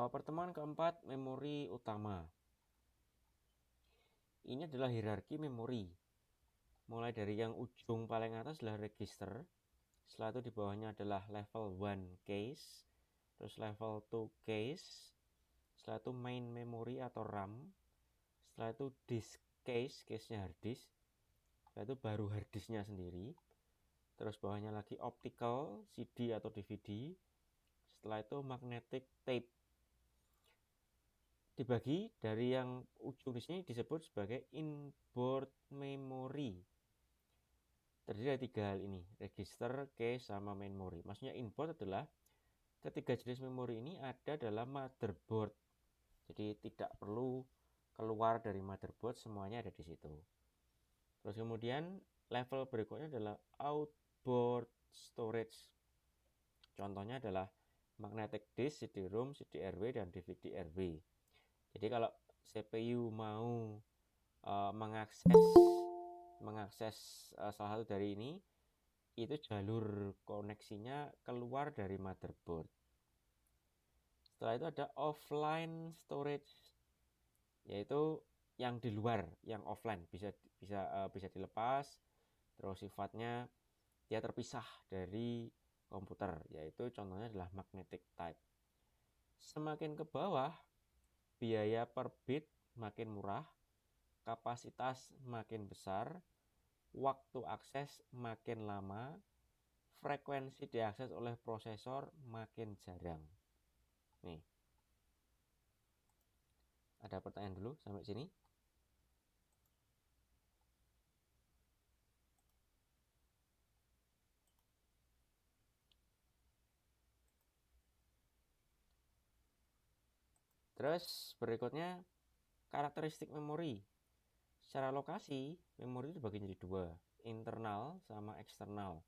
Pertemuan keempat, memori utama. Ini adalah hierarki memori. Mulai dari yang ujung paling atas adalah register. Setelah itu di bawahnya adalah level 1 cache. Terus level 2 cache. Setelah itu main memory atau RAM. Setelah itu disk cache, cache-nya hard disk. Setelah itu baru hard disknya sendiri. Terus bawahnya lagi optical, CD atau DVD. Setelah itu magnetic tape. Dibagi dari yang ujung di sini disebut sebagai inboard memory. Terdiri dari 3 hal ini, register, cache, sama memory. Maksudnya inboard adalah ketiga jenis memori ini ada dalam motherboard. Jadi tidak perlu keluar dari motherboard, semuanya ada di situ. Terus kemudian level berikutnya adalah outboard storage. Contohnya adalah magnetic disk, CD-ROM, CD-RW, dan DVD-RW. Jadi kalau CPU mau mengakses salah satu dari ini, itu jalur koneksinya keluar dari motherboard. Setelah itu ada offline storage, yaitu yang di luar, yang offline, bisa dilepas, terus sifatnya dia terpisah dari komputer, yaitu contohnya adalah magnetic type. Semakin ke bawah, biaya per bit makin murah, kapasitas makin besar, waktu akses makin lama, frekuensi diakses oleh prosesor makin jarang. Nih, ada pertanyaan dulu sampai sini? Terus berikutnya karakteristik memori. Secara lokasi, memori itu dibagi jadi dua, internal sama eksternal.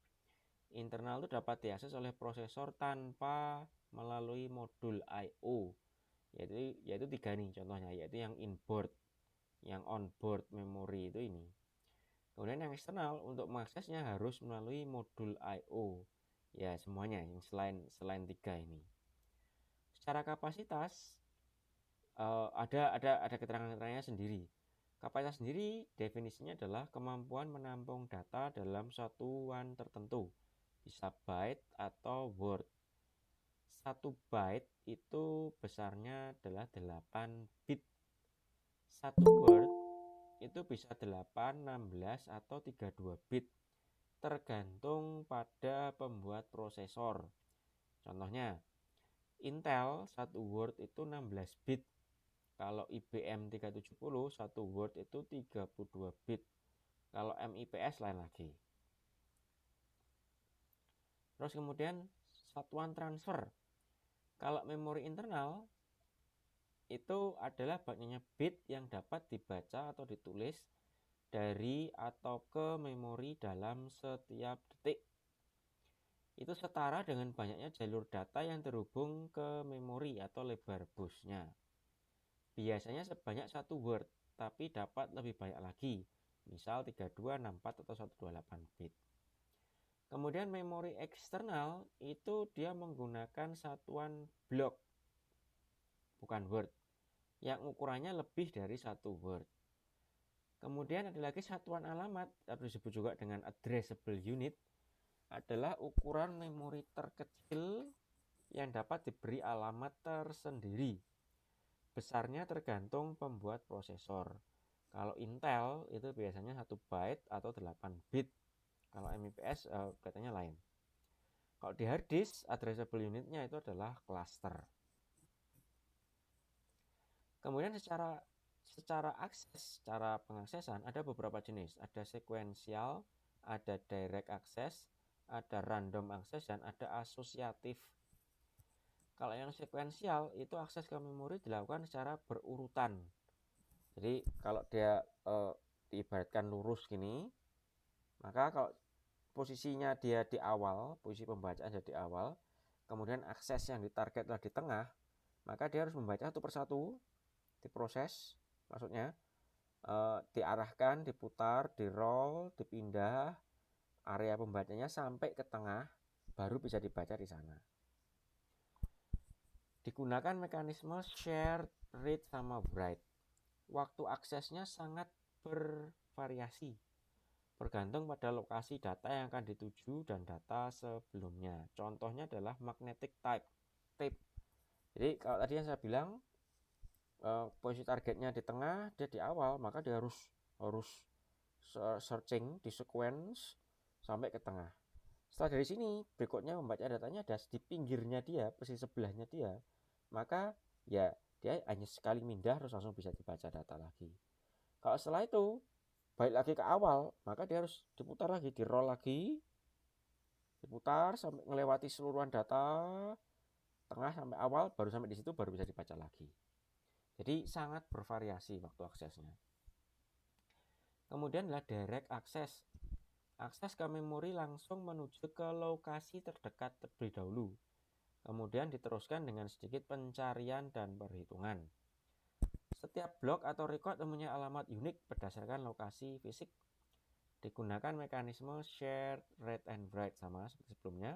Internal itu dapat diakses oleh prosesor tanpa melalui modul I/O, yaitu 3 nih contohnya, yaitu yang inboard, yang onboard memori itu ini. Kemudian yang eksternal untuk mengaksesnya harus melalui modul I/O. Ya, semuanya yang selain 3 ini. Secara kapasitas ada keterangan-keterangannya sendiri. Kapasitas sendiri definisinya adalah kemampuan menampung data dalam satuan tertentu, bisa byte atau word. 1 byte itu besarnya adalah 8 bit. 1 word itu bisa 8, 16, atau 32 bit, tergantung pada pembuat prosesor. Contohnya, Intel 1 word itu 16 bit. Kalau IBM 370 1 word itu 32 bit. Kalau MIPS lain lagi. Terus kemudian satuan transfer. Kalau memori internal itu adalah banyaknya bit yang dapat dibaca atau ditulis dari atau ke memori dalam setiap detik. Itu setara dengan banyaknya jalur data yang terhubung ke memori atau lebar busnya. Biasanya sebanyak 1 word, tapi dapat lebih banyak lagi, misal 32, 64, atau 128 bit. Kemudian memori eksternal itu dia menggunakan satuan blok, bukan word, yang ukurannya lebih dari 1 word. Kemudian ada lagi satuan alamat, atau disebut juga dengan addressable unit, adalah ukuran memori terkecil yang dapat diberi alamat tersendiri. Besarnya tergantung pembuat prosesor. Kalau Intel itu biasanya 1 byte atau 8 bit. Kalau MIPS katanya lain. Kalau di hard disk, addressable unitnya itu adalah cluster. Kemudian secara akses, secara pengaksesan ada beberapa jenis. Ada sequential, ada direct access, ada random access, dan ada asosiatif. Kalau yang sekuensial itu akses ke memori dilakukan secara berurutan. Jadi kalau dia diibaratkan lurus gini, maka kalau posisinya dia di awal, posisi pembacaan dia di awal, kemudian akses yang ditarget adalah di tengah, maka dia harus membaca satu persatu, diproses, maksudnya diarahkan, diputar, di-roll, dipindah area pembacanya sampai ke tengah, baru bisa dibaca di sana. Digunakan mekanisme share, read, sama write. Waktu aksesnya sangat bervariasi, bergantung pada lokasi data yang akan dituju dan data sebelumnya. Contohnya adalah magnetic tape. Jadi kalau tadi yang saya bilang posisi targetnya di tengah, dia di awal, maka dia harus searching di sequence sampai ke tengah. Setelah dari sini, berikutnya membaca datanya ada di pinggirnya dia, posisi sebelahnya dia, maka ya dia hanya sekali pindah terus langsung bisa dibaca data lagi. Kalau setelah itu balik lagi ke awal, maka dia harus diputar lagi, di roll lagi, diputar sampai melewati seluruhan data tengah sampai awal, baru sampai di situ baru bisa dibaca lagi. Jadi sangat bervariasi waktu aksesnya. Kemudian adalah direct access. Akses ke memori langsung menuju ke lokasi terdekat terlebih dahulu. Kemudian diteruskan dengan sedikit pencarian dan perhitungan. Setiap blok atau record mempunyai alamat unik berdasarkan lokasi fisik. Digunakan mekanisme share, read, and write sama seperti sebelumnya.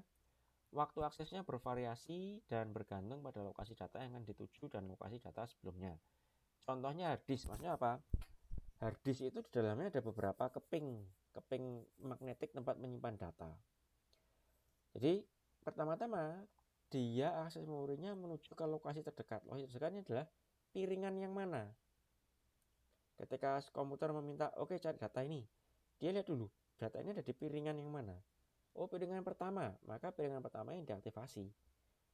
Waktu aksesnya bervariasi dan bergantung pada lokasi data yang akan dituju dan lokasi data sebelumnya. Contohnya hard disk, maksudnya apa? Hard disk itu di dalamnya ada beberapa keping magnetik tempat menyimpan data. Jadi pertama-tama dia akses memorinya menuju ke lokasi terdekat. Lokasi terdekatnya adalah piringan yang mana. Ketika komputer meminta, oke, cari data ini, dia lihat dulu data ini ada di piringan yang mana. Oh, piringan pertama, maka piringan pertama yang diaktifasi.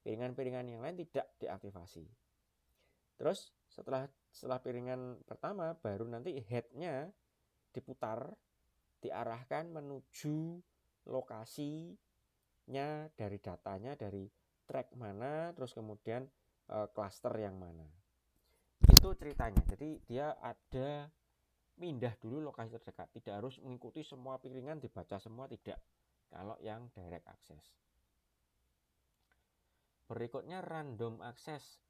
Piringan-piringan yang lain tidak diaktifasi. Terus setelah piringan pertama, baru nanti headnya diputar, diarahkan menuju lokasinya dari datanya, dari track mana, terus kemudian cluster yang mana. Itu ceritanya. Jadi dia ada pindah dulu lokasi terdekat, tidak harus mengikuti semua piringan dibaca semua, tidak. Kalau yang direct access. Berikutnya random access.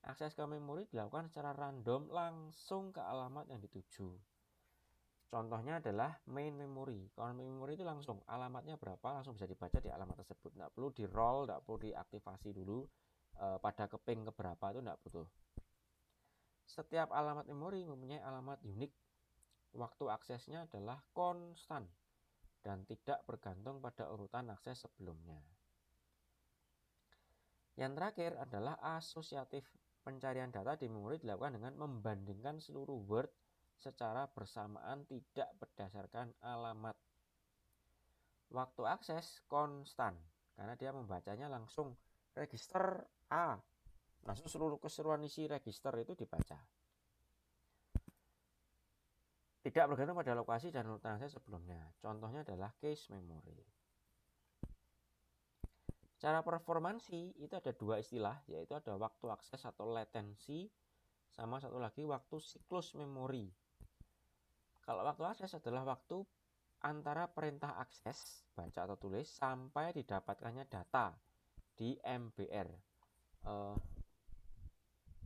Akses ke memori dilakukan secara random langsung ke alamat yang dituju. Contohnya adalah main memory. Kalau main memory itu langsung alamatnya berapa langsung bisa dibaca di alamat tersebut. Tidak perlu di roll, tidak perlu diaktifasi dulu pada keping keberapa, itu tidak butuh. Setiap alamat memori mempunyai alamat unik. Waktu aksesnya adalah konstan dan tidak bergantung pada urutan akses sebelumnya. Yang terakhir adalah asosiatif. Pencarian data di memori dilakukan dengan membandingkan seluruh word secara bersamaan tidak berdasarkan alamat. Waktu akses konstan karena dia membacanya langsung register A, langsung seluruh keseluruhan isi register itu dibaca. Tidak bergantung pada lokasi dan urutan akses sebelumnya. Contohnya adalah cache memory. Cara performansi itu ada dua istilah, yaitu ada waktu akses atau latency, sama satu lagi waktu siklus memori. Kalau waktu akses adalah waktu antara perintah akses, baca atau tulis, sampai didapatkannya data di MBR.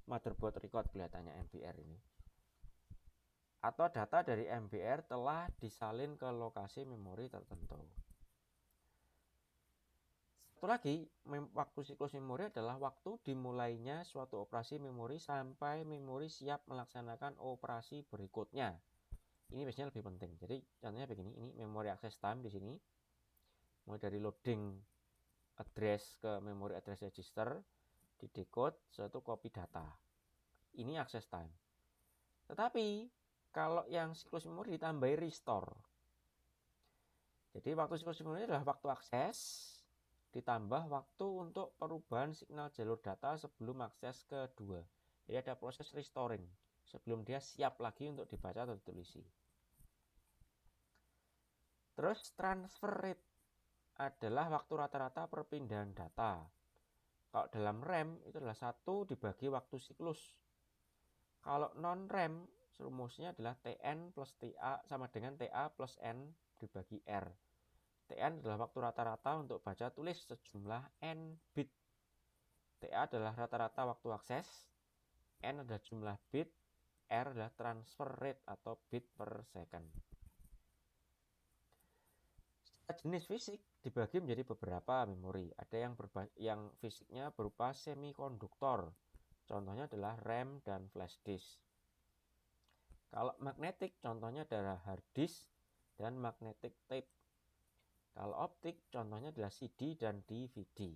Motherboard record kelihatannya MBR ini. Atau data dari MBR telah disalin ke lokasi memori tertentu. Satu lagi, waktu siklus memori adalah waktu dimulainya suatu operasi memori sampai memori siap melaksanakan operasi berikutnya. Ini biasanya lebih penting. Jadi contohnya begini, ini memory access time di sini. Mulai dari loading address ke memory address register, di decode, suatu copy data. Ini access time. Tetapi kalau yang siklus memori ditambahi restore. Jadi waktu siklus memori adalah waktu akses ditambah waktu untuk perubahan signal jalur data sebelum akses kedua. Jadi ada proses restoring sebelum dia siap lagi untuk dibaca atau ditulisi. Terus transfer rate adalah waktu rata-rata perpindahan data. Kalau dalam RAM itu adalah 1 dibagi waktu siklus. Kalau non-RAM rumusnya adalah Tn plus Ta sama dengan Ta plus N dibagi R. Tn adalah waktu rata-rata untuk baca tulis sejumlah N bit. Ta adalah rata-rata waktu akses, N adalah jumlah bit, R adalah transfer rate atau bit per second. Jenis fisik dibagi menjadi beberapa memori. Ada yang fisiknya berupa semikonduktor. Contohnya adalah RAM dan flash disk. Kalau magnetik contohnya adalah hard disk dan magnetic tape. Kalau optik contohnya adalah CD dan DVD.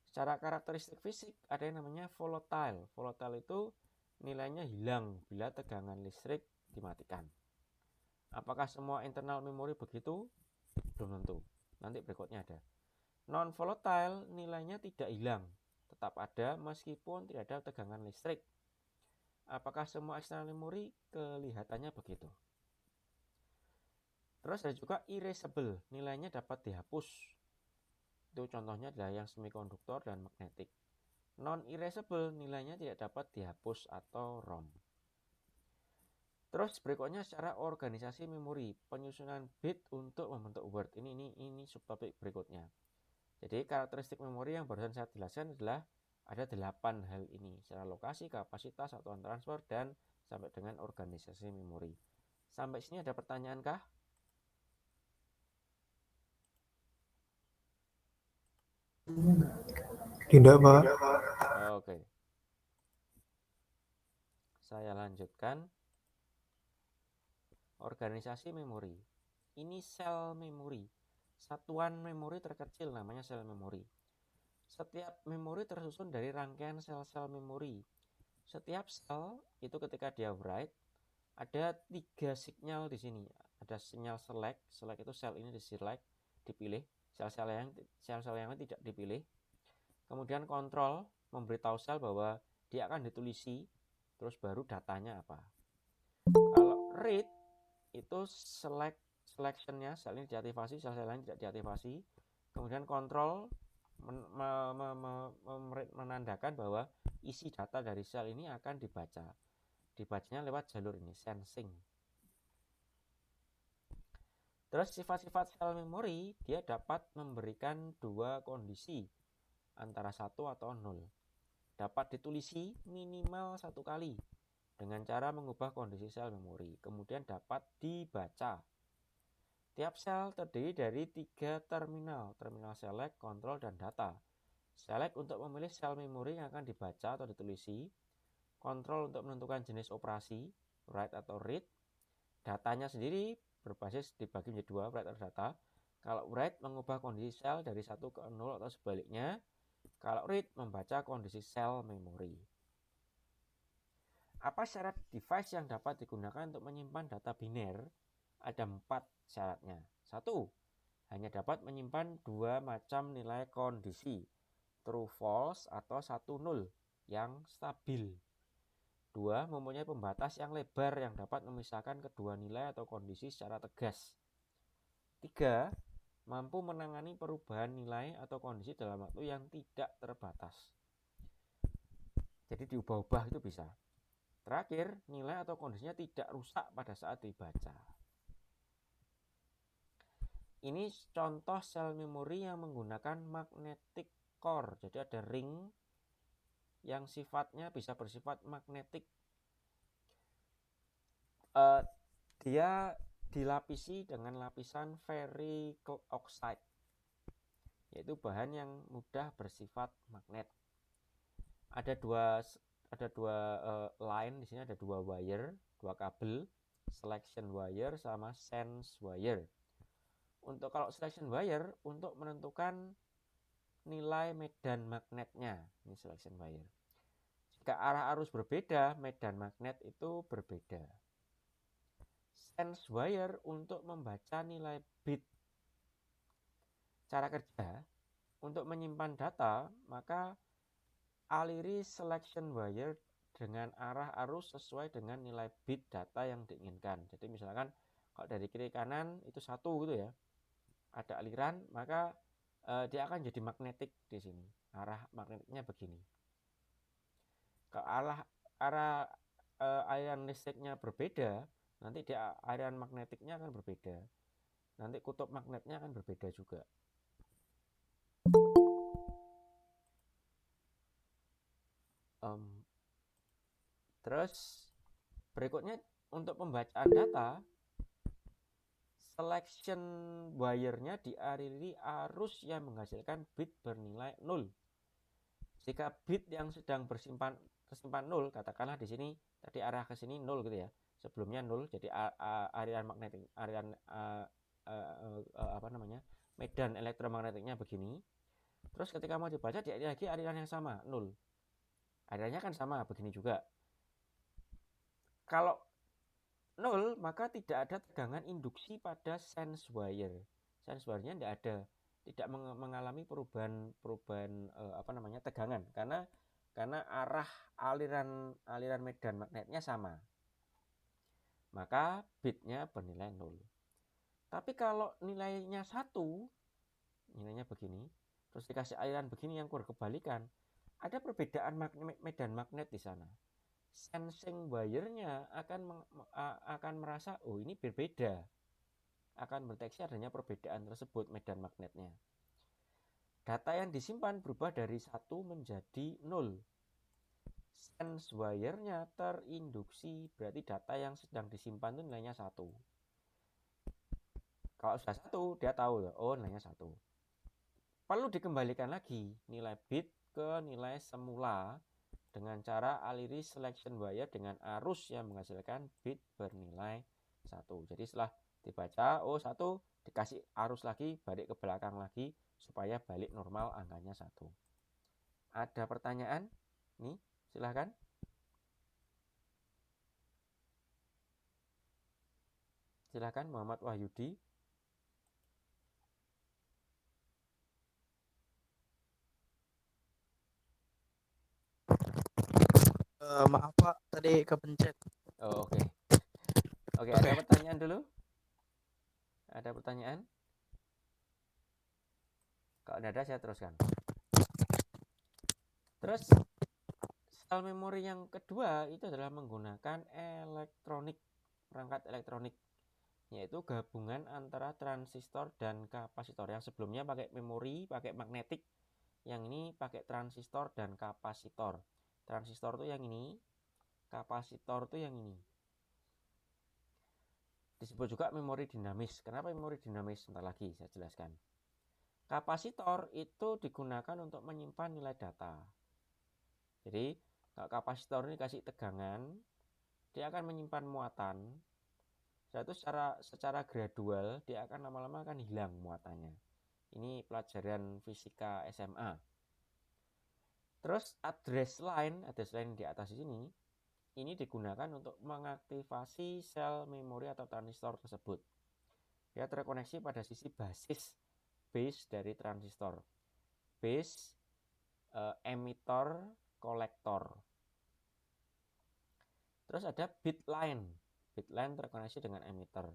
Secara karakteristik fisik ada yang namanya volatile. Volatile itu nilainya hilang bila tegangan listrik dimatikan. Apakah semua internal memori begitu? Belum tentu. Nanti berikutnya ada. Non volatile nilainya tidak hilang, tetap ada meskipun tidak ada tegangan listrik. Apakah semua external memory? Kelihatannya begitu. Terus ada juga erasable, nilainya dapat dihapus. Itu contohnya adalah yang semikonduktor dan magnetik. Non erasable nilainya tidak dapat dihapus atau ROM. Terus berikutnya secara organisasi memori, penyusunan bit untuk membentuk word. Ini subtopik berikutnya. Jadi karakteristik memori yang barusan saya jelaskan adalah ada 8 hal ini, secara lokasi, kapasitas, satuan transfer, dan sampai dengan organisasi memori. Sampai sini ada pertanyaan kah? Tidak, Pak. Oke. Saya lanjutkan. Organisasi memori. Ini sel memori. Satuan memori terkecil namanya sel memori. Setiap memori tersusun dari rangkaian sel-sel memori. Setiap sel itu ketika dia write ada 3 sinyal di sini. Ada sinyal select itu sel ini di-select, dipilih. Sel-sel yang tidak dipilih. Kemudian kontrol memberitahu sel bahwa dia akan ditulisi, terus baru datanya apa. Kalau read itu selectionnya sel ini diaktifasi, sel lain tidak diaktifasi. Kemudian kontrol menandakan bahwa isi data dari sel ini akan dibaca. Dibacanya lewat jalur ini, sensing. Terus sifat-sifat sel memori, dia dapat memberikan 2 kondisi, antara 1 atau 0. Dapat ditulisi minimal 1 kali dengan cara mengubah kondisi sel memori. Kemudian dapat dibaca. Tiap sel terdiri dari 3 terminal select, kontrol, dan data. Select untuk memilih sel memori yang akan dibaca atau ditulisi. Kontrol untuk menentukan jenis operasi, write atau read. Datanya sendiri berbasis dibagi menjadi 2, write atau data. Kalau write mengubah kondisi sel dari 1 ke 0 atau sebaliknya. Kalau read membaca kondisi sel memori. Apa syarat device yang dapat digunakan untuk menyimpan data biner? Ada 4 syaratnya. 1. Hanya dapat menyimpan 2 macam nilai kondisi, true false atau 1 0 yang stabil. 2. Mempunyai pembatas yang lebar yang dapat memisahkan kedua nilai atau kondisi secara tegas. 3. Mampu menangani perubahan nilai atau kondisi dalam waktu yang tidak terbatas. Jadi diubah-ubah itu bisa. Terakhir, nilai atau kondisinya tidak rusak pada saat dibaca. Ini contoh sel memori yang menggunakan magnetic core. Jadi ada ring yang sifatnya bisa bersifat magnetik. Dia dilapisi dengan lapisan ferric oxide, yaitu bahan yang mudah bersifat magnet. Ada dua line di sini, ada 2 wire, 2 kabel, selection wire sama sense wire. Untuk kalau selection wire untuk menentukan nilai medan magnetnya, ini selection wire. Jika arah arus berbeda, medan magnet itu berbeda. Sense wire untuk membaca nilai bit. Cara kerja untuk menyimpan data, maka aliri selection wire dengan arah arus sesuai dengan nilai bit data yang diinginkan. Jadi misalkan kalau dari kiri kanan itu 1 gitu ya, ada aliran, maka dia akan jadi magnetik di sini. Arah magnetiknya begini. Kalau arah aliran listriknya berbeda, nanti dia aliran magnetiknya akan berbeda. Nanti kutub magnetnya akan berbeda juga. Terus berikutnya untuk pembacaan data, selection wire-nya dialiri arus yang menghasilkan bit bernilai 0. Jika bit yang sedang tersimpan 0, katakanlah di sini tadi arah ke sini 0 gitu ya. Sebelumnya 0, jadi aliran magnetik medan elektromagnetiknya begini. Terus ketika mau dibaca dia lagi aliran yang sama 0. Alirannya kan sama begini juga. Kalau 0, maka tidak ada tegangan induksi pada sense wire. Sense wire-nya tidak ada, tidak mengalami perubahan tegangan karena arah aliran medan magnetnya sama. Maka bitnya bernilai 0. Tapi kalau nilainya 1, nilainya begini, terus dikasih aliran begini yang berkebalikan, ada perbedaan medan magnet di sana. Sensing wire-nya akan merasa oh ini berbeda, akan mendeteksi adanya perbedaan tersebut medan magnetnya. Data yang disimpan berubah dari 1 menjadi 0. Sense wire-nya terinduksi, berarti data yang sedang disimpan itu nilainya 1. Kalau sudah 1 dia tahu oh nilainya 1. Perlu dikembalikan lagi nilai bit ke nilai semula dengan cara aliri selection wire dengan arus yang menghasilkan bit bernilai 1. Jadi setelah dibaca, oh 1, dikasih arus lagi, balik ke belakang lagi, supaya balik normal angkanya 1. Ada pertanyaan? Nih, silahkan. Silahkan Muhammad Wahyudi. Maaf Pak, tadi kepencet. Oh, oke. Oke, ada pertanyaan dulu? Ada pertanyaan? Kalau tidak ada, saya teruskan. Terus, sel memori yang kedua itu adalah menggunakan perangkat elektronik, yaitu gabungan antara transistor dan kapasitor. Yang sebelumnya pakai memori, pakai magnetik, yang ini pakai transistor dan kapasitor. Transistor itu yang ini, kapasitor itu yang ini. Disebut juga memori dinamis. Kenapa memori dinamis? Sebentar lagi saya jelaskan. Kapasitor itu digunakan untuk menyimpan nilai data. Jadi, kalau kapasitor ini kasih tegangan, dia akan menyimpan muatan. Itu secara gradual dia akan lama-lama akan hilang muatannya. Ini pelajaran fisika SMA. Terus address line di atas ini digunakan untuk mengaktifasi sel memori atau transistor tersebut. Dia terkoneksi pada sisi base dari transistor. Base, emitter, kolektor. Terus ada bit line. Bit line terkoneksi dengan emitter.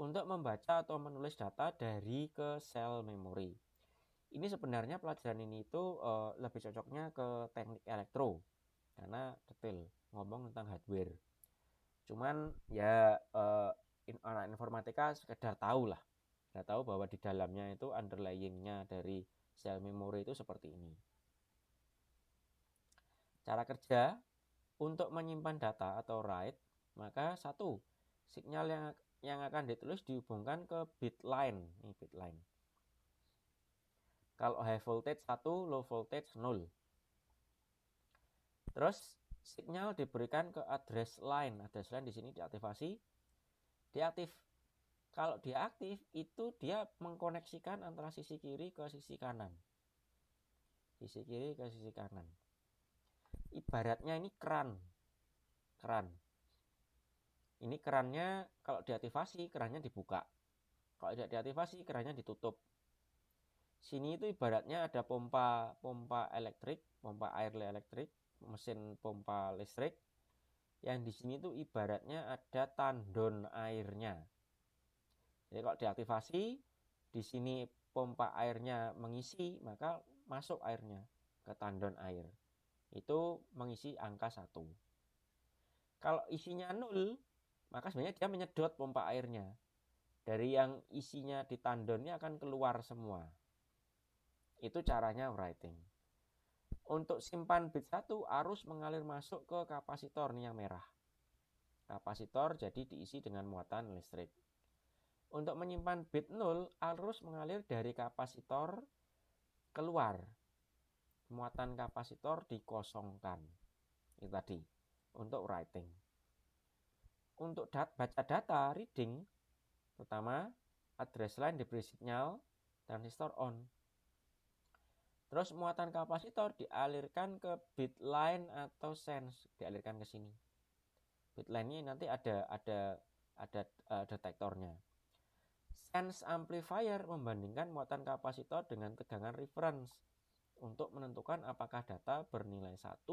Untuk membaca atau menulis data dari ke sel memori. Ini sebenarnya pelajaran ini itu lebih cocoknya ke teknik elektro. Karena detail, ngomong tentang hardware. Cuman ya anak informatika sekedar tahu lah. Sudah tahu bahwa di dalamnya itu underlyingnya dari sel memori itu seperti ini. Cara kerja untuk menyimpan data atau write, maka satu, sinyal yang akan ditulis dihubungkan ke bit line. Ini bit line. Kalau high voltage 1, low voltage 0. Terus sinyal diberikan ke address line. Address line di sini diaktifasi. Diaktif. Kalau dia aktif, itu dia mengkoneksikan antara sisi kiri ke sisi kanan. Sisi kiri ke sisi kanan. Ibaratnya ini keran. Ini kerannya kalau diaktifasi, kerannya dibuka. Kalau tidak diaktifasi, kerannya ditutup. Sini itu ibaratnya ada pompa elektrik, pompa air elektrik, mesin pompa listrik. Yang di sini itu ibaratnya ada tandon airnya. Jadi kalau diaktifasi, di sini pompa airnya mengisi, maka masuk airnya ke tandon air. Itu mengisi angka 1. Kalau isinya 0, maka sebenarnya dia menyedot pompa airnya. Dari yang isinya di tandonnya akan keluar semua. Itu caranya writing. Untuk simpan bit 1, arus mengalir masuk ke kapasitor nih yang merah. Kapasitor jadi diisi dengan muatan listrik. Untuk menyimpan bit 0, arus mengalir dari kapasitor keluar. Muatan kapasitor dikosongkan. Itu tadi, untuk writing. Untuk baca data, reading, pertama, address line diberi sinyal, transistor on. Terus muatan kapasitor dialirkan ke bit line atau sense, dialirkan ke sini. Bit line-nya nanti ada detektornya. Sense amplifier membandingkan muatan kapasitor dengan tegangan reference untuk menentukan apakah data bernilai 1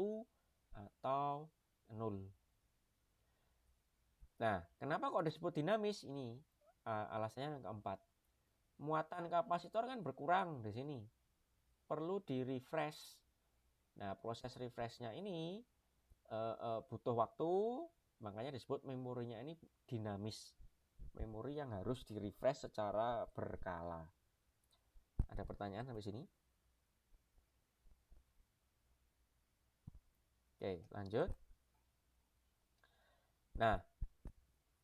atau 0. Nah, kenapa kok disebut dinamis? Ini alasannya yang keempat. Muatan kapasitor kan berkurang di sini. Perlu di-refresh. Nah, proses refresh-nya ini butuh waktu, makanya disebut memorinya ini dinamis. Memori yang harus di-refresh secara berkala. Ada pertanyaan sampai sini? Oke, lanjut. Nah,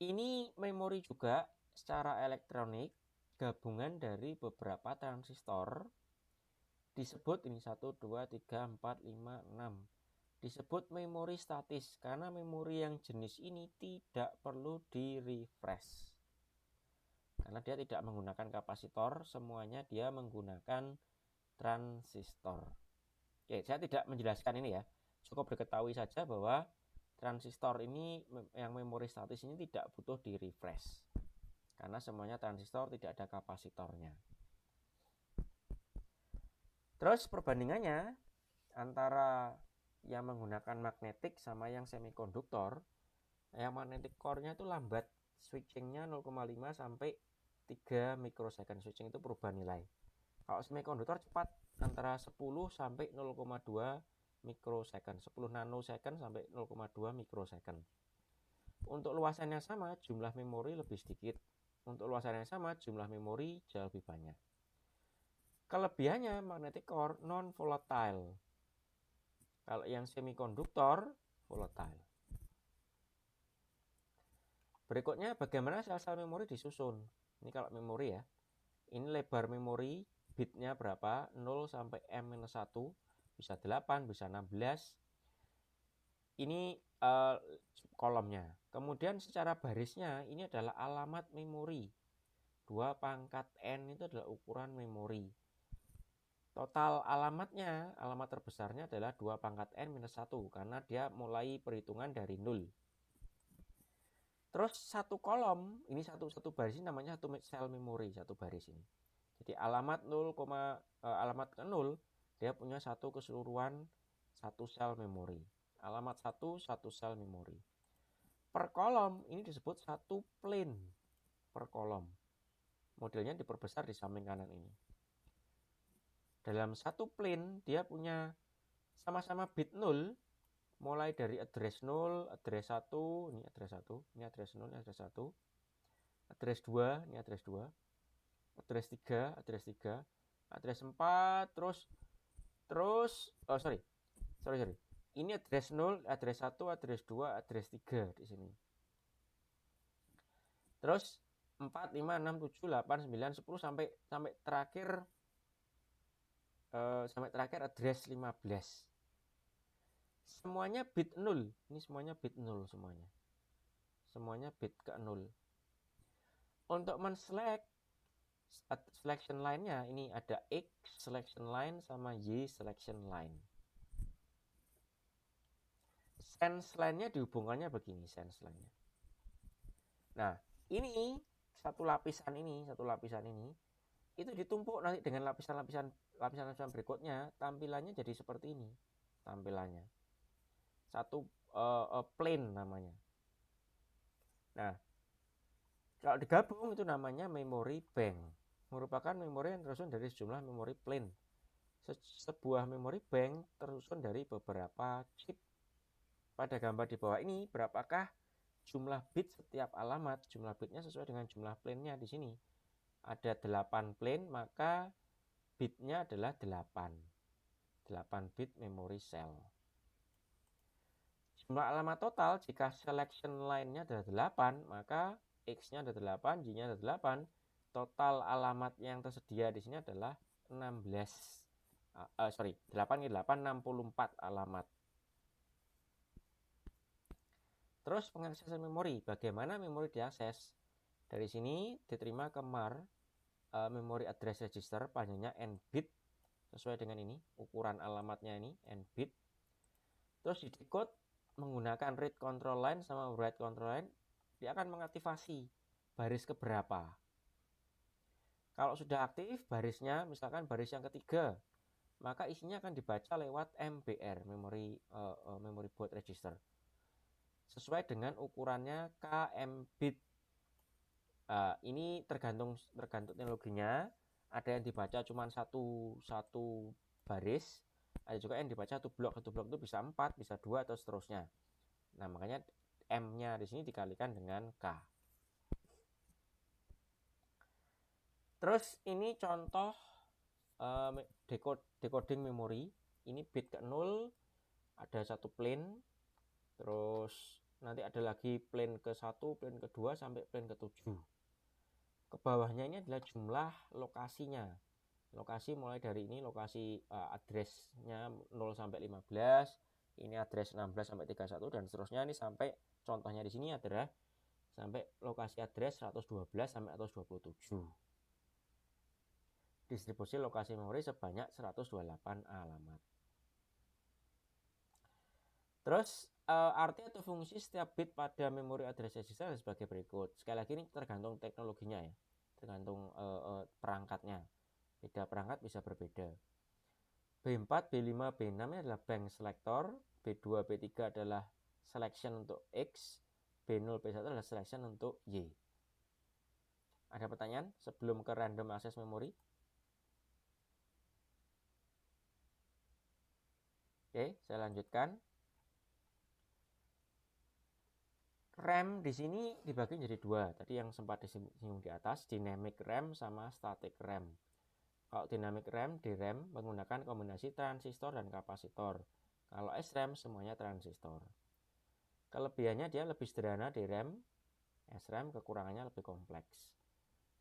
ini memori juga secara elektronik gabungan dari beberapa transistor. Disebut ini 1, 2, 3, 4, 5, 6. Disebut memori statis karena memori yang jenis ini tidak perlu di-refresh. Karena dia tidak menggunakan kapasitor, semuanya dia menggunakan transistor. Oke, saya tidak menjelaskan ini ya. Cukup diketahui saja bahwa transistor ini yang memori statis ini tidak butuh di-refresh. Karena semuanya transistor, tidak ada kapasitornya. Terus perbandingannya antara yang menggunakan magnetik sama yang semikonduktor. Yang magnetic core-nya itu lambat, switchingnya 0,5 sampai 3 mikrosecond. Switching itu perubahan nilai. Kalau semikonduktor cepat, antara 10 sampai 0,2 mikrosecond, 10 nanosecond sampai 0,2 mikrosecond. Untuk luasan yang sama, jumlah memori lebih sedikit. Untuk luasan yang sama, jumlah memori jauh lebih banyak. Kelebihannya magnetic core non-volatile. Kalau yang semikonduktor, volatile. Berikutnya bagaimana sel-sel memori disusun. Ini kalau memori ya. Ini lebar memori, bitnya berapa? 0 sampai M-1. Bisa 8, bisa 16. Ini kolomnya. Kemudian secara barisnya, ini adalah alamat memori. 2 pangkat N itu adalah ukuran memori. Total alamatnya, alamat terbesarnya adalah 2 pangkat N-1 karena dia mulai perhitungan dari 0. Terus satu kolom, ini satu baris ini namanya satu sel memori, satu baris ini. Jadi alamat 0, alamat ke 0, dia punya satu keseluruhan satu sel memori. Alamat satu sel memori. Per kolom ini disebut satu plane per kolom. Modelnya diperbesar di samping kanan ini. Dalam satu plane dia punya sama-sama bit 0, mulai dari address 0, address 1, ini address 1, ini address 0, ini address 1, address 2, ini address 2, address 3, address 3, address 4, terus sorry. Ini address 0, address 1, address 2, address 3 di sini. Terus 4, 5, 6, 7, 8, 9, 10 sampai terakhir address 15. Semuanya bit 0. Ini semuanya bit 0 semuanya. Semuanya bit ke 0. Untuk men-select selection line-nya ini ada X selection line sama Y selection line. Sense line-nya dihubungannya begini, sense line-nya. Nah, ini satu lapisan ini itu ditumpuk nanti dengan lapisan berikutnya, tampilannya jadi seperti ini. Tampilannya. Satu plane namanya. Nah, kalau digabung itu namanya memory bank. Merupakan memori yang tersusun dari sejumlah memory plane. Sebuah memory bank tersusun dari beberapa chip. Pada gambar di bawah ini, berapakah jumlah bit setiap alamat? Jumlah bitnya sesuai dengan jumlah plane-nya di sini. Ada 8 plane, maka bitnya adalah 8. 8 bit memory cell. Jumlah alamat total jika selection line-nya adalah 8, maka X-nya ada 8, Y-nya ada 8. Total alamat yang tersedia di sini adalah 16. 8 ke 8, 64 alamat. Terus pengaksesan memori. Bagaimana memori diakses? Dari sini diterima ke MAR, Memory Address Register, panjangnya n bit, sesuai dengan ini, ukuran alamatnya ini, n bit. Terus di decode menggunakan read control line sama write control line, dia akan mengaktifasi baris keberapa. Kalau sudah aktif barisnya, misalkan baris yang ketiga, maka isinya akan dibaca lewat MBR, memory baud register, sesuai dengan ukurannya km bit. Ini tergantung teknologinya. Ada yang dibaca cuma satu baris, ada juga yang dibaca satu blok itu bisa 4, bisa 2 atau seterusnya. Nah, makanya M-nya di sini dikalikan dengan K. Terus ini contoh decoding memori. Ini bit ke 0, ada satu plane, terus nanti ada lagi plane ke 1, plane ke 2 sampai plane ke 7. Ke bawahnya ini adalah jumlah lokasinya. Lokasi mulai dari ini lokasi addressnya 0 sampai 15, ini address 16 sampai 31 dan seterusnya. Ini sampai contohnya di sini adalah sampai lokasi address 112 sampai 127. Distribusi lokasi memori sebanyak 128 alamat. Terus arti atau fungsi setiap bit pada memori address register sebagai berikut. Sekali lagi ini tergantung teknologinya ya, tergantung perangkatnya. Beda perangkat bisa berbeda. B4, B5, B6 ini adalah bank selector, B2, B3 adalah selection untuk X, B0, B1 adalah selection untuk Y. Ada pertanyaan sebelum ke random access memory? Oke, saya lanjutkan. RAM di sini dibagi menjadi dua. Tadi yang sempat disinggung di atas, dynamic RAM sama static RAM. Kalau dynamic RAM, DRAM menggunakan kombinasi transistor dan kapasitor. Kalau SRAM semuanya transistor. Kelebihannya dia lebih sederhana DRAM, SRAM kekurangannya lebih kompleks.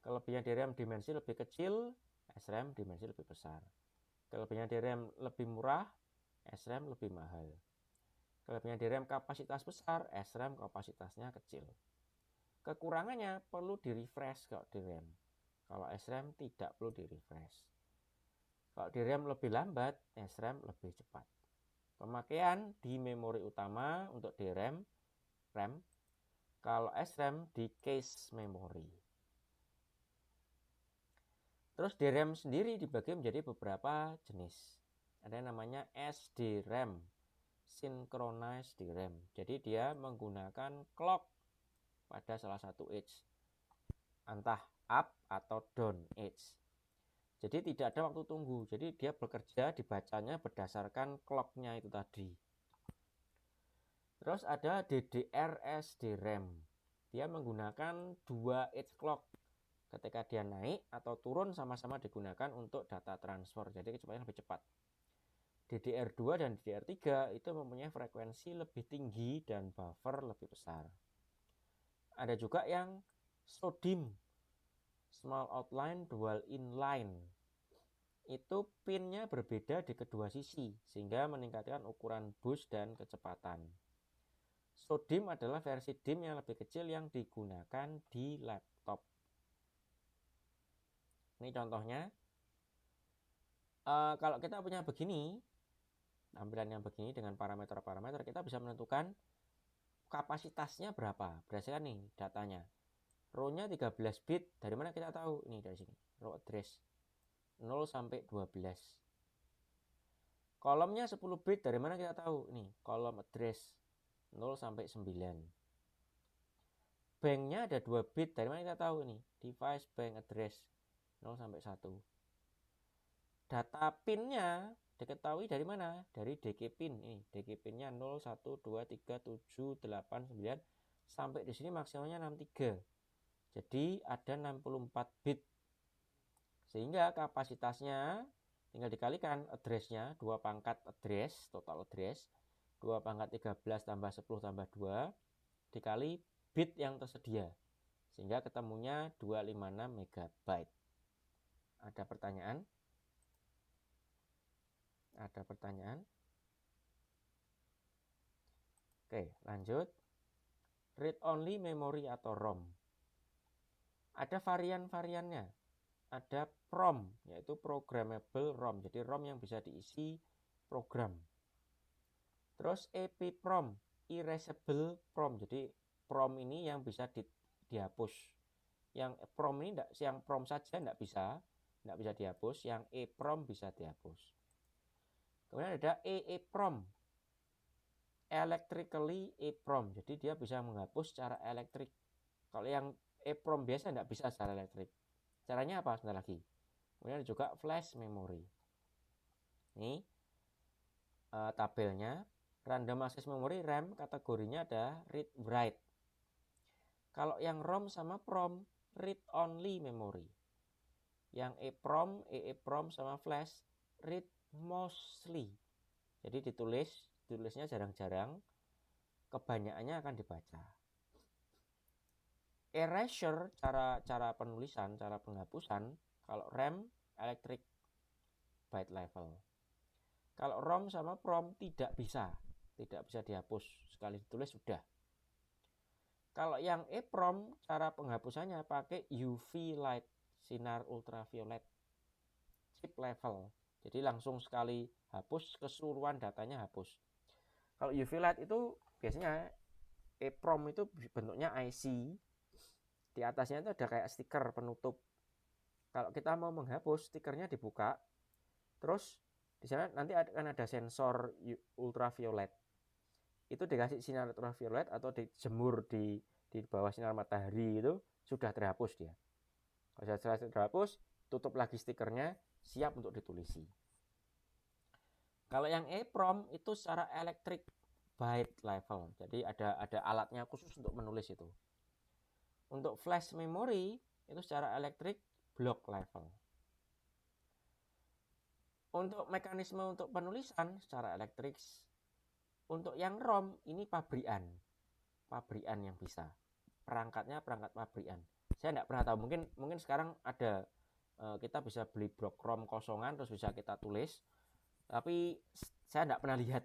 Kelebihan DRAM dimensi lebih kecil, SRAM dimensi lebih besar. Kelebihan DRAM lebih murah, SRAM lebih mahal. Kelebihan DRAM kapasitas besar, SRAM kapasitasnya kecil. Kekurangannya perlu di-refresh kalau DRAM. Kalau SRAM tidak perlu di-refresh. Kalau DRAM lebih lambat, SRAM lebih cepat. Pemakaian di memori utama untuk DRAM, RAM. Kalau SRAM di cache memory. Terus DRAM sendiri dibagi menjadi beberapa jenis. Ada yang namanya SDRAM, synchronized DRAM. Jadi dia menggunakan clock pada salah satu edge, entah up atau down edge. Jadi tidak ada waktu tunggu. Jadi dia bekerja dibacanya berdasarkan clocknya itu tadi. Terus ada DDR-SDRAM. Dia menggunakan 2 edge clock. Ketika dia naik atau turun sama-sama digunakan untuk data transfer. Jadi kecepatannya lebih cepat. DDR2 dan DDR3 itu mempunyai frekuensi lebih tinggi dan buffer lebih besar. Ada juga yang SODIMM, Small Outline Dual Inline. Itu pinnya berbeda di kedua sisi sehingga meningkatkan ukuran bus dan kecepatan. SODIMM adalah versi DIMM yang lebih kecil yang digunakan di laptop. Ini contohnya. Kalau kita punya begini, tampilan yang begini dengan parameter-parameter, kita bisa menentukan kapasitasnya berapa berdasarkan nih datanya. Row-nya 13 bit, dari mana kita tahu? Ini dari sini, row address 0 sampai 12. Kolomnya 10 bit, dari mana kita tahu? Ini kolom address 0 sampai 9. Banknya ada 2 bit, dari mana kita tahu? Ini device bank address 0 sampai 1. Data pinnya diketahui dari mana? Dari DK pin. Ini DK pinnya 0, 1, 2, 3, 7, 8, 9 sampai di sini maksimalnya 63. Jadi ada 64 bit. Sehingga kapasitasnya tinggal dikalikan address-nya, 2 pangkat address, total address, 2 pangkat 13 tambah 10 tambah 2 dikali bit yang tersedia. sehingga ketemunya 256 MB. Ada pertanyaan? Ada pertanyaan? Oke, lanjut. Read only memory atau ROM. Ada varian-variannya. Ada PROM, yaitu programmable ROM. Jadi ROM yang bisa diisi program. Terus EPROM, erasable PROM. Jadi PROM ini yang bisa dihapus. Yang PROM ini yang PROM saja tidak bisa dihapus. Yang EPROM bisa dihapus. Kemudian ada EEPROM, electrically EPROM. Jadi dia bisa menghapus secara elektrik. Kalau yang EPROM biasa tidak bisa secara elektrik. Caranya apa? Sebentar lagi. Kemudian juga flash memory. Ini tabelnya. Random access memory RAM kategorinya ada read write. Kalau yang ROM sama PROM read only memory. Yang EEPROM sama flash read mostly. Jadi ditulisnya jarang-jarang, kebanyakannya akan dibaca. Erasure, cara penulisan, cara penghapusan, kalau RAM electric byte level. Kalau ROM sama PROM tidak bisa dihapus, sekali ditulis sudah. Kalau yang EPROM, cara penghapusannya pakai UV light, sinar ultraviolet, chip level. Jadi langsung sekali hapus, keseluruhan datanya hapus. Kalau UV light itu biasanya EPROM itu bentuknya IC. Di atasnya itu ada kayak stiker penutup. Kalau kita mau menghapus, stikernya dibuka. Terus di sana nanti akan ada sensor ultraviolet. Itu dikasih sinar ultraviolet atau dijemur di bawah sinar matahari itu sudah terhapus dia. Kalau sudah terhapus, tutup lagi stikernya, siap untuk ditulisi. Kalau yang EPROM itu secara elektrik byte level. Jadi ada alatnya khusus untuk menulis itu. Untuk flash memory itu secara elektrik block level. Untuk mekanisme untuk penulisan secara elektrik. Untuk yang ROM ini pabrikan yang bisa. Perangkatnya perangkat pabrikan. Saya tidak pernah tahu. Mungkin sekarang ada kita bisa beli blok ROM kosongan terus bisa kita tulis. Tapi saya tidak pernah lihat.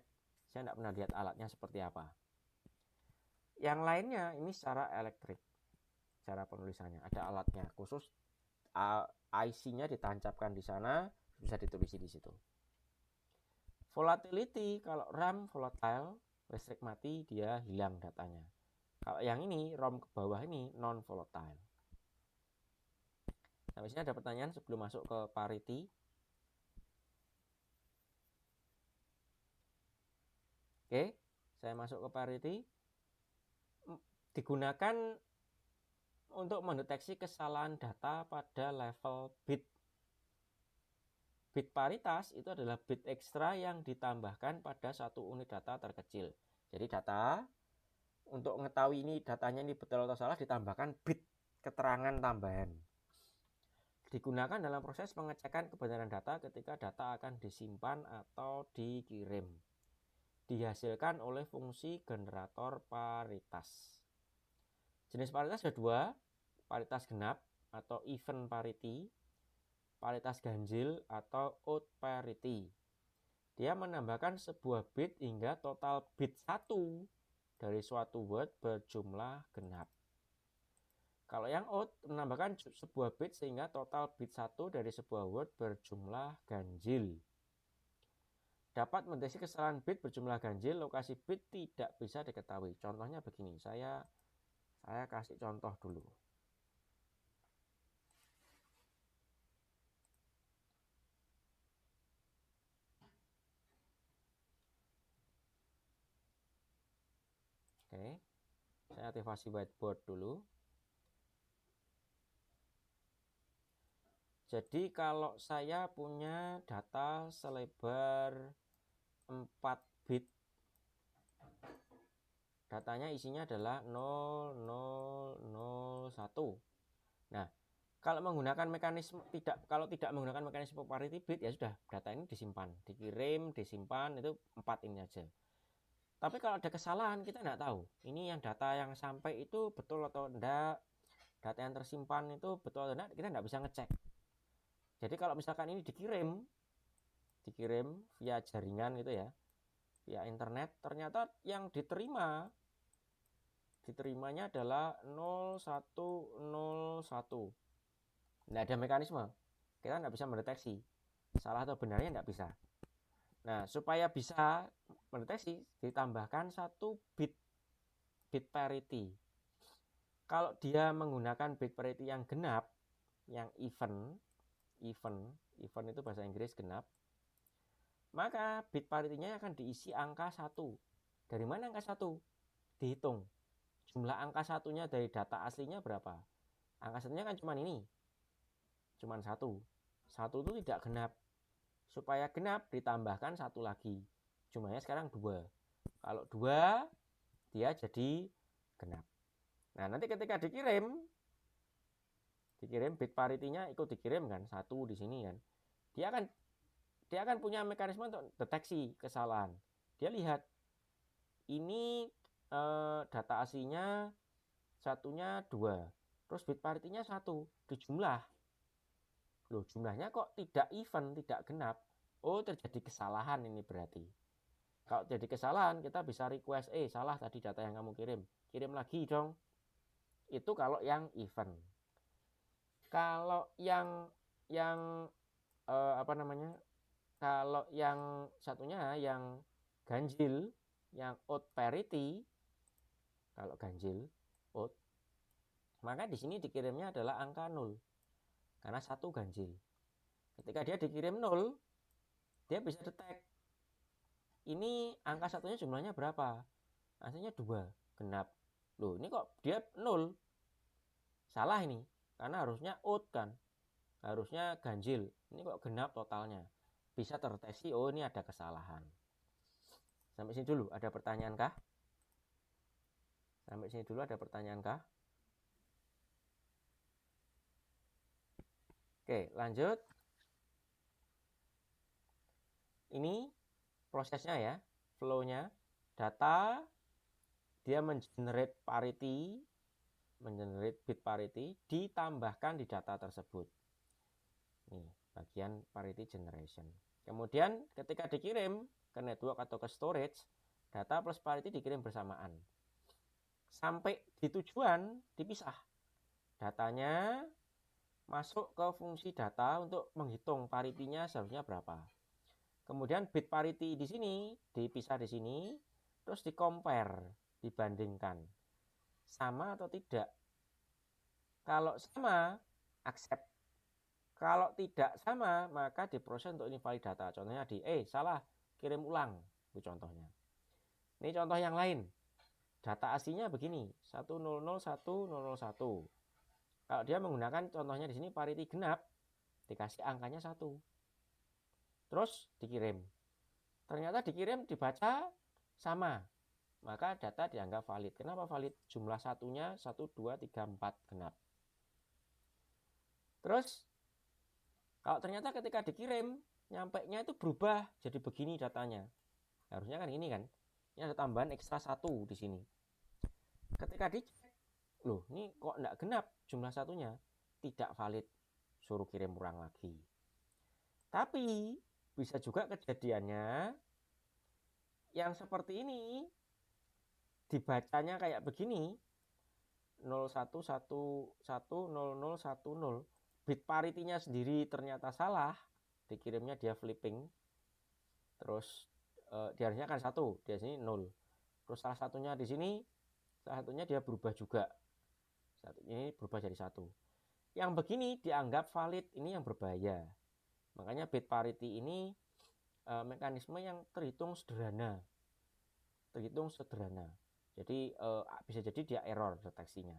Saya tidak pernah lihat alatnya seperti apa. Yang lainnya ini secara elektrik. Cara penulisannya ada alatnya khusus, IC-nya ditancapkan di sana, bisa ditulisi di situ. Volatility, kalau RAM volatile, listrik mati, dia hilang datanya. Kalau yang ini ROM ke bawah ini non volatile. Sampai sini ada pertanyaan sebelum masuk ke parity. Oke, saya masuk ke parity. Digunakan untuk mendeteksi kesalahan data pada level bit. Bit paritas itu adalah bit ekstra yang ditambahkan pada satu unit data terkecil. Jadi data, untuk mengetahui ini datanya ini betul atau salah, ditambahkan bit keterangan tambahan. Digunakan dalam proses pengecekan kebenaran data ketika data akan disimpan atau dikirim. Dihasilkan oleh fungsi generator paritas. Jenis paritas ada dua, paritas genap atau even parity, paritas ganjil atau odd parity. Dia menambahkan sebuah bit hingga total bit 1 dari suatu word berjumlah genap. Kalau yang odd menambahkan sebuah bit sehingga total bit 1 dari sebuah word berjumlah ganjil. Dapat mendeteksi kesalahan bit berjumlah ganjil, lokasi bit tidak bisa diketahui. Contohnya begini, saya kasih contoh dulu. Oke, saya aktifasi whiteboard dulu. Jadi kalau saya punya data selebar 4 bit, datanya isinya adalah 0001. Nah, kalau tidak menggunakan mekanisme parity bit, ya sudah, data ini disimpan, dikirim, disimpan, itu 4 ini aja. Tapi kalau ada kesalahan, kita tidak tahu ini yang data yang sampai itu betul atau enggak, data yang tersimpan itu betul atau tidak, kita tidak bisa ngecek. Jadi kalau misalkan ini dikirim via jaringan gitu ya, via internet, ternyata yang diterimanya adalah 0101. Tidak ada mekanisme, kita tidak bisa mendeteksi salah atau benarnya, tidak bisa. Nah, supaya bisa mendeteksi, ditambahkan 1 bit parity. Kalau dia menggunakan bit parity yang genap, yang even itu bahasa Inggris genap, maka bit parity-nya akan diisi angka 1. Dari mana angka 1? Dihitung. Jumlah angka 1-nya dari data aslinya berapa? Angka 1-nya kan cuma ini. Cuma 1. 1 itu tidak genap. Supaya genap ditambahkan 1 lagi. Jumlahnya sekarang 2. Kalau 2 dia jadi genap. Nah, nanti ketika dikirim bit parity-nya ikut dikirim kan, 1 di sini kan. Dia akan punya mekanisme untuk deteksi kesalahan. Dia lihat ini data aslinya 1-nya 2. Terus bit parity-nya 1, dijumlah. Loh, jumlahnya kok tidak even, tidak genap. Oh, terjadi kesalahan ini berarti. Kalau terjadi kesalahan, kita bisa request, salah tadi data yang kamu kirim lagi dong. Itu kalau yang even. Kalau yang kalau yang satunya yang ganjil, yang odd parity, kalau ganjil odd, maka di sini dikirimnya adalah angka 0. Karena 1 ganjil. Ketika dia dikirim 0, dia bisa detect ini angka 1-nya jumlahnya berapa. Aslinya 2, genap. Loh, ini kok dia 0? Salah ini, karena harusnya odd kan, harusnya ganjil. Ini kok genap totalnya. Bisa terdeteksi, oh ini ada kesalahan. Sampai sini dulu, ada pertanyaan kah? Oke, lanjut. Ini prosesnya ya, flow-nya. Data, dia mengenerate bit parity, ditambahkan di data tersebut. Nih, bagian parity generation. Kemudian ketika dikirim ke network atau ke storage, data plus parity dikirim bersamaan. Sampai di tujuan dipisah. Datanya masuk ke fungsi data untuk menghitung parity-nya seharusnya berapa. Kemudian bit parity di sini dipisah di sini, terus di-compare, dibandingkan. Sama atau tidak? Kalau sama, accept. Kalau tidak sama, maka diproses untuk invalid data. Contohnya salah, kirim ulang. Itu contohnya. Ini contoh yang lain. Data aslinya begini, 1001001. Kalau dia menggunakan contohnya di sini parity genap, dikasih angkanya 1. Terus dikirim. Ternyata dibaca sama. Maka data dianggap valid. Kenapa valid? Jumlah satunya 1, 2, 3, 4 genap. Terus kalau ternyata ketika dikirim, nyampainya itu berubah jadi begini datanya. Harusnya kan ini kan. Ini ada tambahan ekstra 1 di sini. Ketika dicek, loh ini kok enggak genap jumlah satunya, tidak valid, suruh kirim ulang lagi. Tapi bisa juga kejadiannya yang seperti ini, dibacanya kayak begini, 01110010, bit parity-nya sendiri ternyata salah, dikirimnya dia flipping, terus dia harusnya kan 1, di sini 0. Terus salah satunya dia berubah juga. Ini berubah jadi 1. Yang begini dianggap valid, ini yang berbahaya. Makanya bit parity ini mekanisme yang terhitung sederhana. Jadi bisa jadi dia error deteksinya.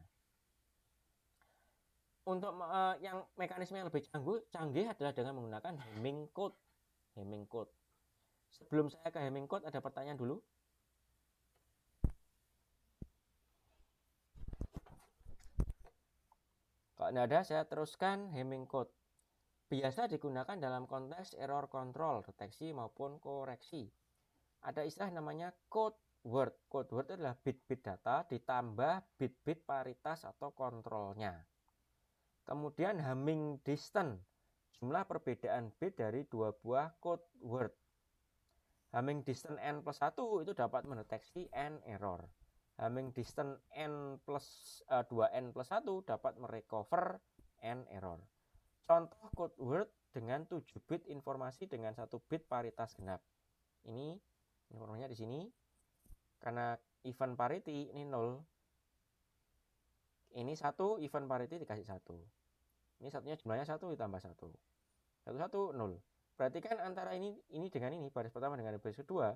Untuk yang mekanisme yang lebih canggih adalah dengan menggunakan Hamming code. Sebelum saya ke Hamming code, ada pertanyaan dulu. Kalau tidak ada, saya teruskan Hamming code. Biasa digunakan dalam konteks error control, deteksi maupun koreksi. Ada istilah namanya code word. Code word adalah bit-bit data ditambah bit-bit paritas atau kontrolnya. Kemudian Hamming distance, jumlah perbedaan bit dari dua buah code word. Hamming distance n plus 1 itu dapat mendeteksi n error. Hamming distance n plus 2n plus 1 dapat merecover n error. Contoh code word dengan 7 bit informasi dengan 1 bit paritas genap. Ini informasinya di sini. Karena even parity ini 0. Ini 1, even parity dikasih 1. Ini satunya jumlahnya 1 ditambah 1. 1, 1, 0. Berarti kan antara ini dengan ini, baris pertama dengan baris kedua,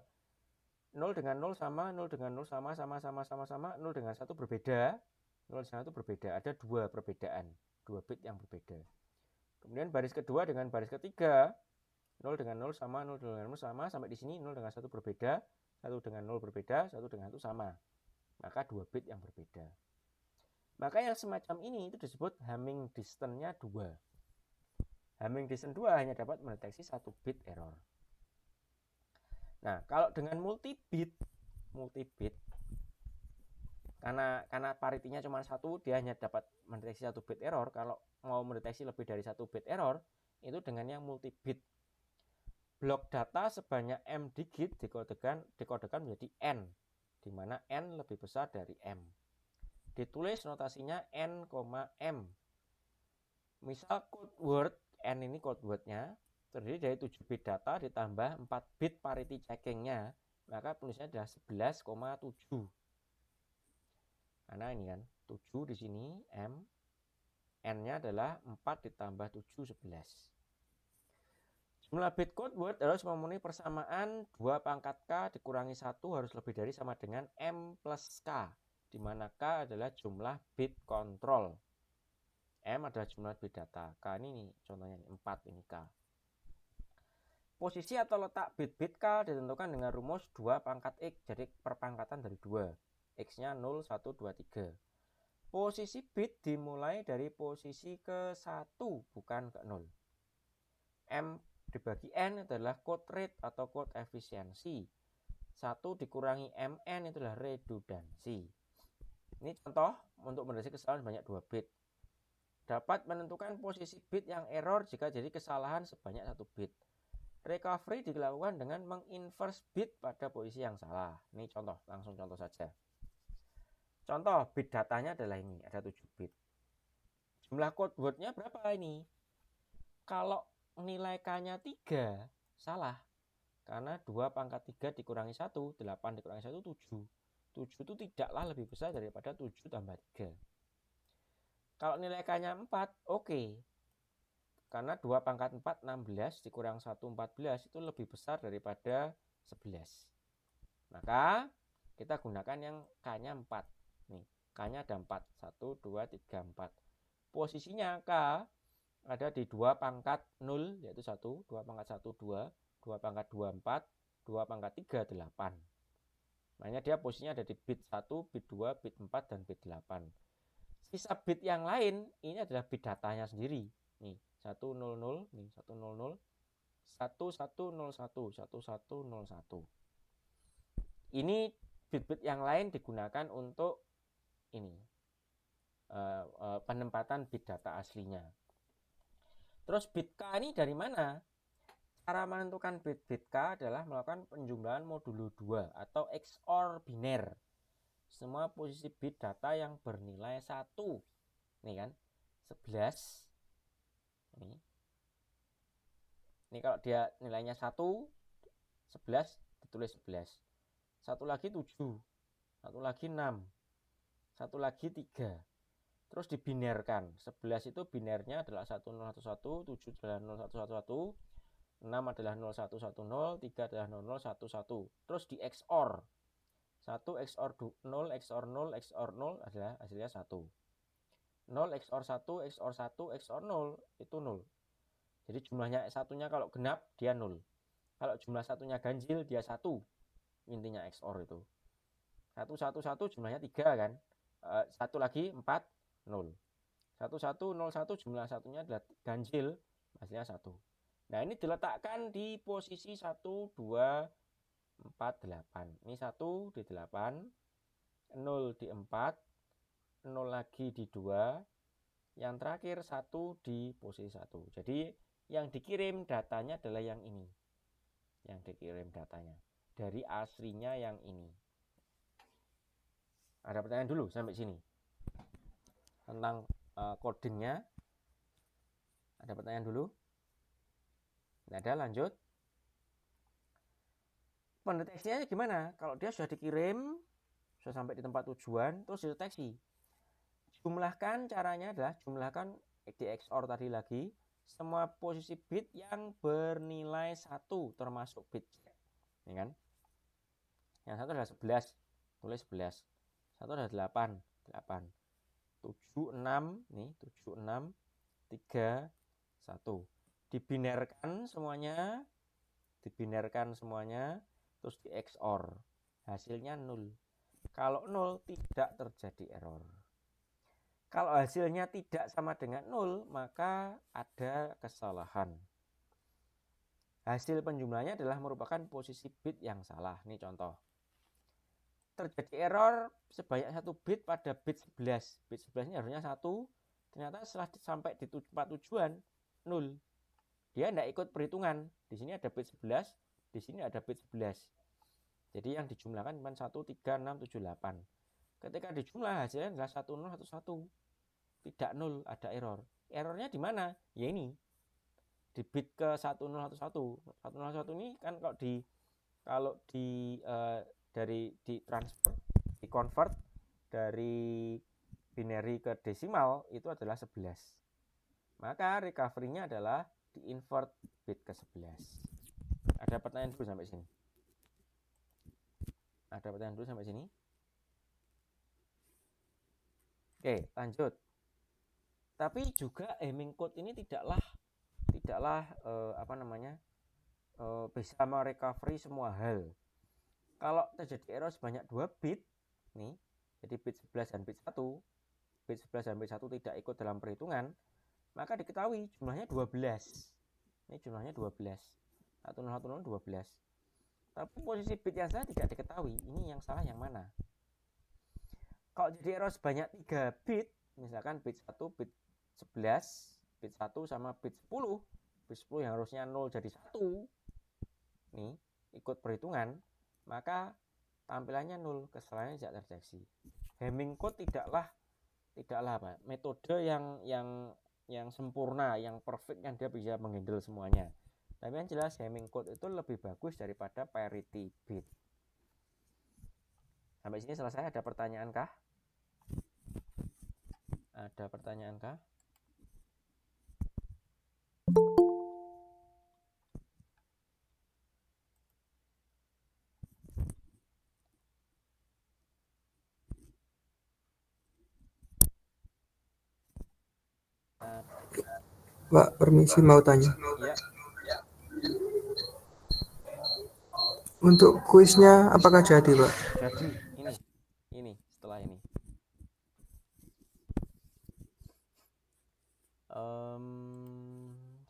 0 dengan 0 sama, 0 dengan 0 sama, 0 dengan 1 berbeda. 0 dengan 1 berbeda, ada 2 perbedaan, 2 bit yang berbeda. Kemudian baris kedua dengan baris ketiga, 0 dengan 0 sama, 0 dengan 0 sama, sampai di sini 0 dengan 1 berbeda, 1 dengan 0 berbeda, 1 dengan 1 sama. Maka 2 bit yang berbeda. Maka yang semacam ini itu disebut Hamming distance-nya 2. Hamming distance 2 hanya dapat mendeteksi 1 bit error. Nah, kalau dengan multi-bit karena paritinya cuma 1, dia hanya dapat mendeteksi 1 bit error. Kalau mau mendeteksi lebih dari 1 bit error, itu dengan yang multi-bit. Blok data sebanyak M digit dikodekan menjadi N, di mana N lebih besar dari M. Ditulis notasinya N, M. Misal code word, N ini code wordnya, terdiri dari 7 bit data ditambah 4 bit parity checkingnya, maka tulisnya adalah 11,7. Karena ini kan 7 di sini M, N-nya adalah 4 ditambah 7, 11. Jumlah bit code word harus memenuhi persamaan 2 pangkat K dikurangi 1 harus lebih dari sama dengan M plus K, di mana K adalah jumlah bit kontrol. M adalah jumlah bit data. K ini contohnya 4 ini K. Posisi atau letak bit-bit K ditentukan dengan rumus 2 pangkat X, jadi perpangkatan dari 2. X-nya 0, 1, 2, 3. Posisi bit dimulai dari posisi ke 1, bukan ke 0. M dibagi N adalah code rate atau code efisiensi. 1 dikurangi MN itu adalah redundansi. Ini contoh untuk mendeteksi kesalahan sebanyak 2 bit. Dapat menentukan posisi bit yang error jika jadi kesalahan sebanyak 1 bit. Recovery dilakukan dengan menginverse bit pada posisi yang salah. Ini contoh, langsung contoh saja. Contoh, bit datanya adalah ini, ada 7 bit. Jumlah code word-nya berapa ini? Kalau nilai K-nya 3, salah. Karena 2 pangkat 3 dikurangi 1, 8 dikurangi 1, 7. 7 itu tidaklah lebih besar daripada 7 tambah 3. Kalau nilai K-nya 4, oke. Karena 2 pangkat 4, 16, dikurang 1, 14, itu lebih besar daripada 11. Maka, kita gunakan yang K-nya 4. Nih, K-nya ada 4. 1, 2, 3, 4. Posisinya K ada di 2 pangkat 0, yaitu 1, 2 pangkat 1, 2, 2 pangkat 2, 4, 2 pangkat 3, 8. Makanya dia posisinya ada di bit 1, bit 2, bit 4, dan bit 8. Sisa bit yang lain, ini adalah bit datanya sendiri. Nih, 100, nih 100, 1101, 1101. Ini bit-bit yang lain digunakan untuk ini penempatan bit data aslinya. Terus bit K ini dari mana? Cara menentukan bit-bit K adalah melakukan penjumlahan modulo 2 atau XOR biner. Semua posisi bit data yang bernilai 1. Nih kan, 11. Ini kalau dia nilainya 1, 11 ditulis 11. Satu lagi 7, satu lagi 6, satu lagi 3. Terus dibinerkan. 11 itu binernya adalah 1011, 7 adalah 0111, 6 adalah 0110, 3 adalah 0011. Terus di XOR. 1 XOR 0, XOR 0, XOR 0 adalah hasilnya 1. 0 XOR 1, XOR 1, XOR 0 itu 0. Jadi jumlahnya satunya kalau genap dia 0. Kalau jumlah satunya ganjil dia 1. Intinya XOR itu. 1, 1, 1 jumlahnya 3 kan. Satu lagi 4, 0. 1, 1, 0, 1 jumlah satunya adalah ganjil, hasilnya 1. Nah ini diletakkan di posisi 1, 2, 4, 8. Ini 1 di 8, 0 di 4, 0 lagi di 2, yang terakhir 1 di posisi 1. Jadi yang dikirim datanya adalah yang ini. Yang dikirim datanya dari aslinya yang ini. Ada pertanyaan dulu sampai sini tentang codingnya. Ada pertanyaan dulu? Tidak ada, lanjut. Pendeteksinya gimana? Kalau dia sudah dikirim, sudah sampai di tempat tujuan, terus dideteksi. Jumlahkan, caranya adalah jumlahkan di XOR tadi lagi semua posisi bit yang bernilai 1 termasuk bit check. Ini kan? Yang satu adalah 11, tulis 11. Satu adalah 8, 8. 7, 6, nih 7, 6, 3, 1. Dibinarkan semuanya, terus di XOR. Hasilnya 0. Kalau 0 tidak terjadi error. Kalau hasilnya tidak sama dengan 0, maka ada kesalahan. Hasil penjumlahannya adalah merupakan posisi bit yang salah. Ini contoh. Terjadi error sebanyak 1 bit pada bit 11. Bit 11 ini harusnya 1. Ternyata setelah sampai di tempat tujuan 0. Dia tidak ikut perhitungan. Di sini ada bit 11, di sini ada bit 11. Jadi yang dijumlahkan cuma 1, 3, 6, 7, 8. Ketika dijumlah hasilnya adalah 1, 0, 1, 1. Tidak 0, ada error. Errornya di mana? Ya ini. Di bit ke 1, 0, 1, 1. 1, 0, 1 ini kan kalau di transfer, di convert dari binary ke desimal itu adalah 11. Maka recovery-nya adalah di invert bit ke 11. Ada pertanyaan dulu sampai sini? Ada pertanyaan dulu sampai sini? Oke, lanjut. Tapi juga Hamming code ini tidaklah bisa merecovery semua hal. Kalau terjadi error sebanyak 2 bit nih, jadi bit 11 dan bit 1, bit 11 dan bit 1 tidak ikut dalam perhitungan, maka diketahui jumlahnya 12. Ini jumlahnya 12. 1010 12. Tapi posisi bit yang salah tidak diketahui. Ini yang salah yang mana? Kalau jadi error sebanyak 3 bit, misalkan bit 1, bit 11, bit 1 sama bit 10. Bit 10 yang harusnya 0 jadi 1. Nih, ikut perhitungan, maka tampilannya 0, kesalahannya tidak terdeteksi. Hamming code tidaklah metode yang sempurna, yang perfect, yang dia bisa menghandle semuanya. Tapi yang jelas Hamming code itu lebih bagus daripada parity bit. Sampai sini selesai. Ada pertanyaan kah? Ada pertanyaan kah? Pak, permisi mau tanya. Ya. Untuk kuisnya apakah jadi, Pak? Jadi ini setelah ini.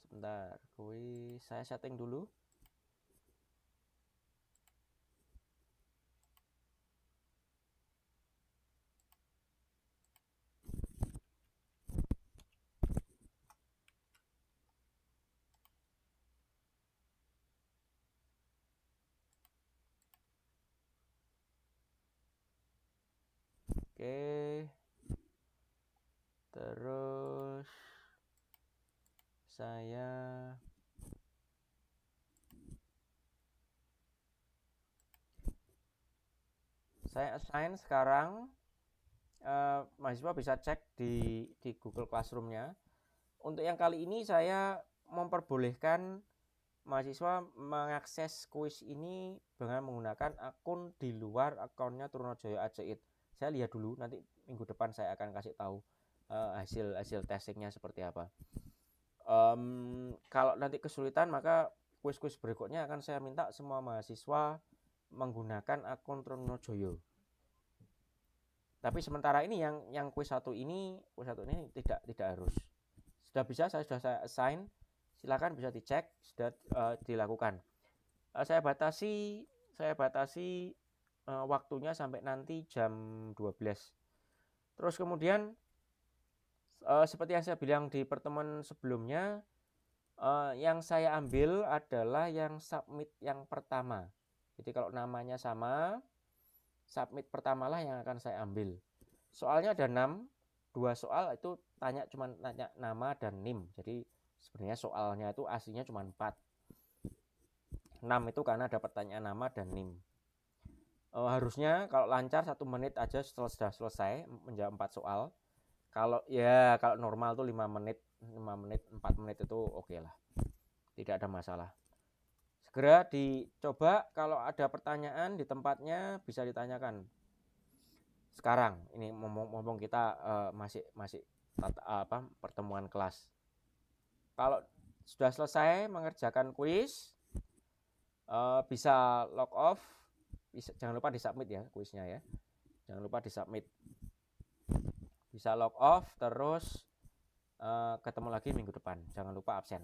Sebentar, kuis saya setting dulu. Oke. Terus saya assign sekarang. Mahasiswa bisa cek di Google Classroom-nya. Untuk yang kali ini saya memperbolehkan mahasiswa mengakses kuis ini dengan menggunakan akun di luar akunnya Trunojoyo Ajaid. Saya lihat dulu, nanti minggu depan saya akan kasih tahu hasil testingnya seperti apa. Kalau nanti kesulitan, maka kuis-kuis berikutnya akan saya minta semua mahasiswa menggunakan akun Trunojoyo. Tapi sementara ini yang kuis satu ini tidak harus. Sudah bisa, saya assign. Silakan bisa dicek, sudah dilakukan. Saya batasi saya batasi waktunya sampai nanti jam 12. Terus kemudian seperti yang saya bilang di pertemuan sebelumnya, yang saya ambil adalah yang submit yang pertama. Jadi kalau namanya sama, submit pertamalah yang akan saya ambil. Soalnya ada 6, 2 soal itu cuma tanya nama dan NIM. Jadi sebenarnya soalnya itu aslinya cuma 4. 6 itu karena ada pertanyaan nama dan NIM. Harusnya kalau lancar 1 menit aja sudah selesai menjawab 4 soal. Kalau normal tuh 5 menit, 4 menit itu oke lah. Tidak ada masalah. Segera dicoba, kalau ada pertanyaan di tempatnya bisa ditanyakan. Sekarang ini ngomong kita masih pertemuan kelas. Kalau sudah selesai mengerjakan kuis, bisa log off, jangan lupa disubmit ya kuisnya ya. Jangan lupa disubmit. Bisa log off terus ketemu lagi minggu depan. Jangan lupa absen.